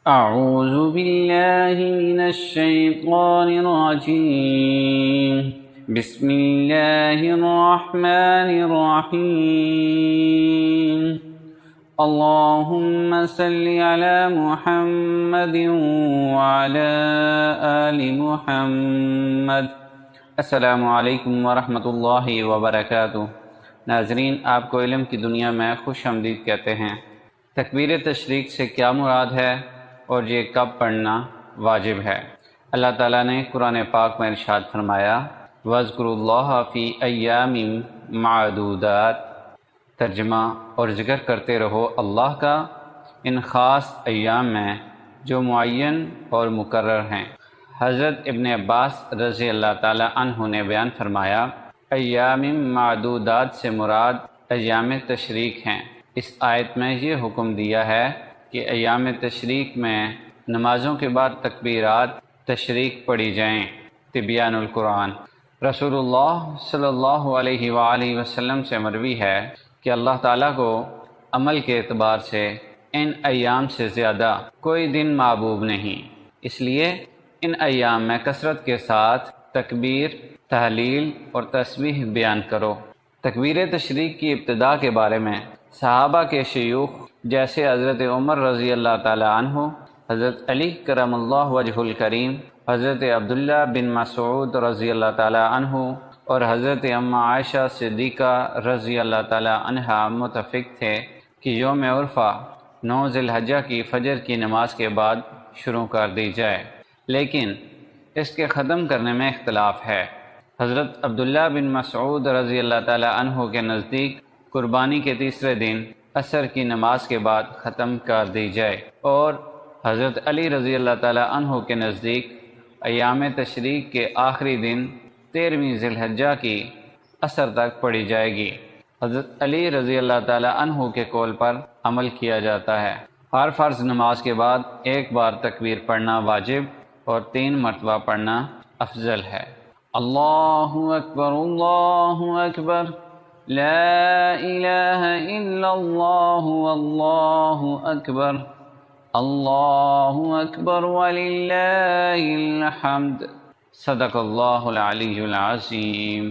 أعوذ بالله من الشيطان الرجيم بسم الله الرحمن الرحيم اللهم صل على محمد وعلى آل محمد۔ السلام علیکم ورحمۃ اللہ وبرکاتہ۔ ناظرین، آپ کو علم کی دنیا میں خوش آمدید کہتے ہیں۔ تکبیر تشریق سے کیا مراد ہے اور یہ کب پڑھنا واجب ہے؟ اللہ تعالیٰ نے قرآن پاک میں ارشاد فرمایا، وَاذْكُرُوا اللَّهَ فِي أَيَّامٍ مَّعْدُودَاتٍ۔ ترجمہ: اور ذکر کرتے رہو اللہ کا ان خاص ایام میں جو معین اور مقرر ہیں۔ حضرت ابن عباس رضی اللہ تعالیٰ عنہ نے بیان فرمایا، ایام معدودات سے مراد ایام تشریق ہیں۔ اس آیت میں یہ حکم دیا ہے کہ ایام تشریق میں نمازوں کے بعد تکبیرات تشریق پڑھی جائیں۔ تبیان القرآن۔ رسول اللہ صلی اللہ علیہ وآلہ وسلم سے مروی ہے کہ اللہ تعالیٰ کو عمل کے اعتبار سے ان ایام سے زیادہ کوئی دن محبوب نہیں، اس لیے ان ایام میں کثرت کے ساتھ تکبیر، تحلیل اور تسبیح بیان کرو۔ تکبیر تشریق کی ابتدا کے بارے میں صحابہ کے شیوخ جیسے حضرت عمر رضی اللہ تعالی عنہ، حضرت علی کرم اللہ وجہ الکریم، حضرت عبداللہ بن مسعود رضی اللہ تعالی عنہ اور حضرت ام عائشہ صدیقہ رضی اللہ تعالی عنہا متفق تھے کہ یوم عرفہ 9 ذی الحجہ کی فجر کی نماز کے بعد شروع کر دی جائے، لیکن اس کے ختم کرنے میں اختلاف ہے۔ حضرت عبداللہ بن مسعود رضی اللہ تعالی عنہ کے نزدیک قربانی کے تیسرے دن عصر کی نماز کے بعد ختم کر دی جائے، اور حضرت علی رضی اللہ تعالی عنہ کے نزدیک ایام تشریق کے آخری دن 13ویں ذی الحجہ کی عصر تک پڑھی جائے گی۔ حضرت علی رضی اللہ تعالی عنہ کے قول پر عمل کیا جاتا ہے۔ ہر فرض نماز کے بعد ایک بار تکبیر پڑھنا واجب اور 3 مرتبہ پڑھنا افضل ہے۔ اللہ اکبر، اللہ اکبر، لا الہ الا اللہ، واللہ اکبر، اللہ اکبر وللہ الحمد۔ صدق اللہ العلی العظیم۔